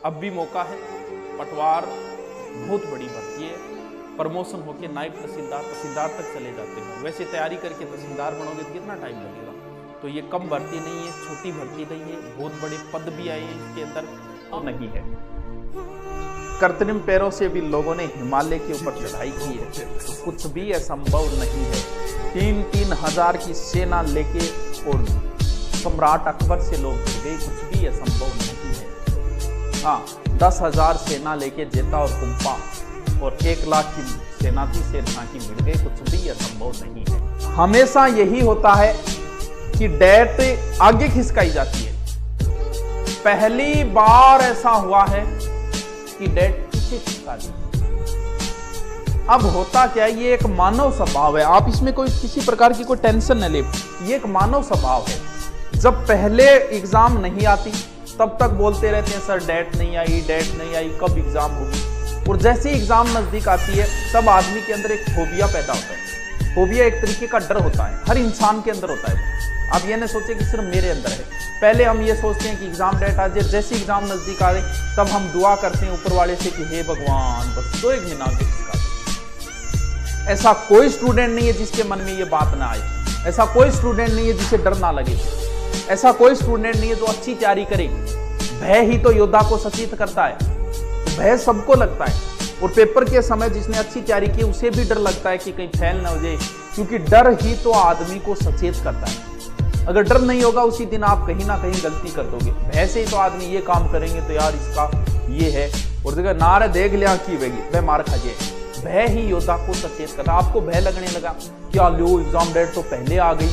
अब भी मौका है। पटवार बहुत बड़ी भर्ती है, प्रमोशन होके नायब तहसीलदार तक चले जाते हैं। वैसे तैयारी करके तहसीलदार बनोगे तो कितना टाइम लगेगा। तो ये कम भर्ती नहीं है, छोटी भर्ती नहीं है, बहुत बड़े पद भी आए हैं इसके अंदर नहीं है। कृत्रिम पैरों से भी लोगों ने हिमालय के ऊपर चढ़ाई की है, तो कुछ भी असंभव नहीं है। 3-3 हजार की सेना लेके और सम्राट अकबर से लोग भिड़ गए, कुछ भी असंभव नहीं है। हाँ, 10,000 सेना लेके जेता और कुंपा और 1 लाख की सेना थी, सेना की भिड़ गए, कुछ भी असंभव नहीं है। हमेशा यही होता है कि डेट आगे खिसकाई जाती है। पहली बार ऐसा हुआ है कि डेट पीछे खिसका दी। अब होता क्या है, ये एक मानव स्वभाव है, आप इसमें कोई किसी प्रकार की कोई टेंशन न ले। ये एक मानव स्वभाव है। जब पहले एग्जाम नहीं आती तब तक बोलते रहते हैं सर डेट नहीं आई, डेट नहीं आई, कब एग्जाम होगी। और जैसे ही एग्जाम नजदीक आती है तब आदमी के अंदर एक फोबिया पैदा होता है। फोबिया एक तरीके का डर होता है, हर इंसान के अंदर होता है। आप ये नहीं सोचे कि सिर्फ मेरे अंदर है। पहले हम ये सोचते हैं कि एग्जाम डेट आ जाए, जैसे एग्जाम नजदीक आ जाए तब हम दुआ करते हैं ऊपर वाले से कि हे भगवान बस 2 महीना आगे खिसका दे। ऐसा कोई स्टूडेंट नहीं है जिसके मन में ये बात ना आए, ऐसा कोई स्टूडेंट नहीं है जिसे डर ना लगे, ऐसा कोई स्टूडेंट नहीं है जो अच्छी तैयारी करे। भय ही तो योद्धा को सचेत करता है, तो भय सबको लगता है। और पेपर के समय जिसने अच्छी तैयारी की उसे भी डर लगता है कि कहीं फेल ना हो जाए, क्योंकि डर ही तो आदमी को सचेत करता है। अगर डर नहीं होगा उसी दिन आप कहीं ना कहीं गलती कर दोगे। भय से ही तो आदमी ये काम करेंगे तो यार इसका ये है, और देखा नारे देख लिया की वेगी वह मार खा जाए। भय ही योद्धा को सचेत करता। आपको भय लगने लगा क्या लो एग्जाम डेट तो पहले आ गई,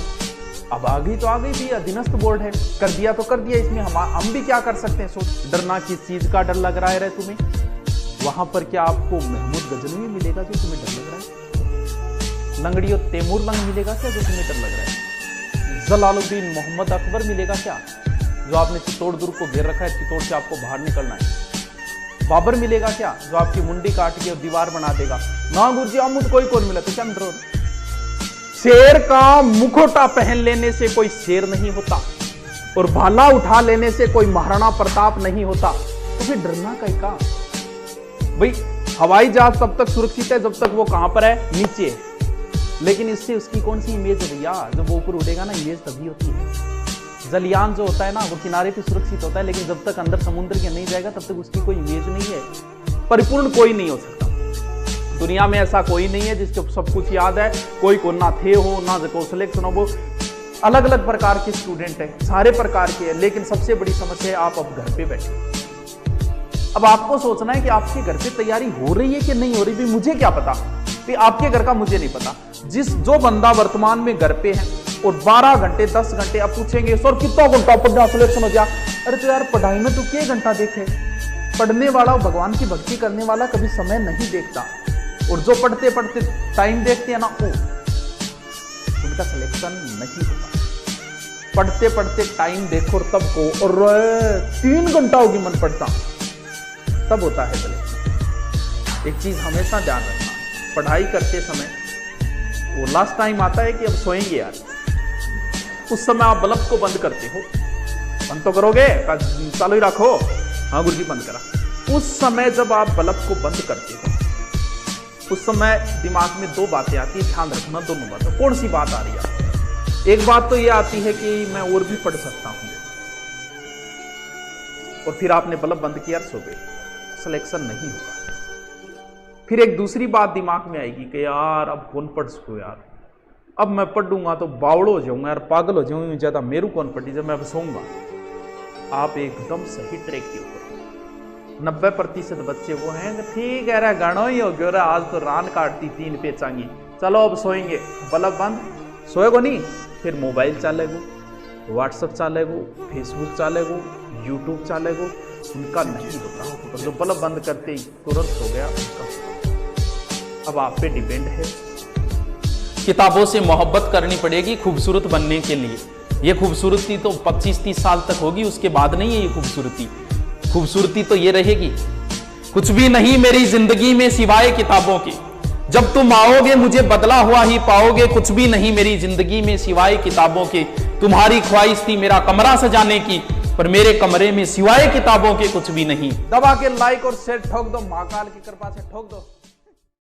अब आ गई तो आ गई भी, अधीनस्थ बोर्ड है, कर दिया तो कर दिया, इसमें हम भी क्या कर सकते हैं। सोच, डरना किस चीज का डर लग रहा है तुम्हें? वहां पर क्या आपको महमूद गजनवी मिलेगा जो तुम्हें डर लग रहा है? लंगड़ी और तैमूर लंग मिलेगा क्या जो तुम्हें डर लग रहा है? जलालुद्दीन मोहम्मद अकबर मिलेगा क्या जो आपने चित्तौड़ दुर्ग को घेर रखा है, चित्तौड़ से आपको बाहर निकलना है? बाबर मिलेगा क्या जो आपकी मुंडी काट के और दीवार बना देगा? ना गुरुजी अमुद कोई कौन मिला तो क्या डरो? शेर का मुखोटा पहन लेने से कोई शेर नहीं होता, और भाला उठा लेने से कोई महाराणा प्रताप नहीं होता, तो फिर डरना कहीं का? भाई हवाई जहाज तब तक सुरक्षित है जब तक वो कहां पर है, नीचे है। लेकिन इससे उसकी कौन सी इमेज है भैया? जब वो ऊपर उड़ेगा ना, इमेज तभी होती है। जलयान जो होता है ना वो किनारे पे सुरक्षित होता है, लेकिन जब तक अंदर समुद्र के नहीं जाएगा तब तक उसकी कोई इमेज नहीं है। परिपूर्ण कोई नहीं हो सकता दुनिया में, ऐसा कोई नहीं है जिसको सब कुछ याद है। कोई को ना थे हो ना को सिलेक्शन हो, वो अलग अलग प्रकार के स्टूडेंट है, सारे प्रकार के है। लेकिन सबसे बड़ी समस्या है आप अब घर पे बैठे। अब आपको सोचना है कि आपके घर पे तैयारी हो रही है कि नहीं हो रही, भी मुझे क्या पता, भी आपके घर का मुझे नहीं पता। जो बंदा वर्तमान में घर पे है और 12 घंटे 10 घंटे, अब पूछेंगे सर कितना घंटा पढ़ना सिलेक्शन हो गया? अरे तो यार पढ़ाई में तो क्या घंटा देखे? पढ़ने वाला, भगवान की भक्ति करने वाला कभी समय नहीं देखता, और जो पढ़ते पढ़ते टाइम देखते हैं ना वो उनका सिलेक्शन नहीं होता। पढ़ते पढ़ते टाइम देखो और तब को, और 3 घंटा होगी मन पढ़ता, तब होता है सिलेक्शन। एक चीज हमेशा ध्यान रखना, पढ़ाई करते समय वो लास्ट टाइम आता है कि अब सोएंगे यार, उस समय आप बल्ब को बंद करते हो। बंद तो करोगे, चालू ही रखो। हाँ गुरुजी बंद करा। उस समय जब आप बल्ब को बंद करते हो उस समय दिमाग में 2 बातें आती है, ध्यान रखना दोनों बातें। कौन सी बात आ रही है? एक बात तो ये आती है कि मैं और भी पढ़ सकता हूं, और फिर आपने बल्ब बंद किया, सो गए, सिलेक्शन नहीं होगा। फिर एक दूसरी बात दिमाग में आएगी कि यार अब कौन पढ़ सको यार, अब मैं पढ़ूंगा तो बावड़ हो जाऊंगा यार, पागल हो जाऊंगा, ज्यादा मेरू कौन पढ़ी जब मैं सोऊंगा। आप एकदम सही ट्रैक के ऊपर। 90% बच्चे वो हैं ठीक है, गानो ही हो गया, आज तो रान काटती 3 पेचांगी, चलो अब सोएंगे, बल्ब बंद, सोएगो नहीं, फिर मोबाइल चलेगो, व्हाट्सएप चलेगो, फेसबुक चलेगो, यूट्यूब चलेगो। उनका नहीं होता, तो जो बल्ब बंद करते ही तुरंत हो गया उनका। अब आप पे डिपेंड है। किताबों से मोहब्बत करनी पड़ेगी खूबसूरत बनने के लिए। ये खूबसूरती तो 25-30 साल तक होगी, उसके बाद नहीं है ये खूबसूरती। खूबसूरती तो ये रहेगी, कुछ भी नहीं मेरी जिंदगी में सिवाय किताबों के, जब तुम आओगे मुझे बदला हुआ ही पाओगे, कुछ भी नहीं मेरी जिंदगी में सिवाय किताबों के। तुम्हारी ख्वाहिश थी मेरा कमरा सजाने की, पर मेरे कमरे में सिवाय किताबों के कुछ भी नहीं। दबा के लाइक और शेयर ठोक दो, महाकाल की कृपा से ठोक दो।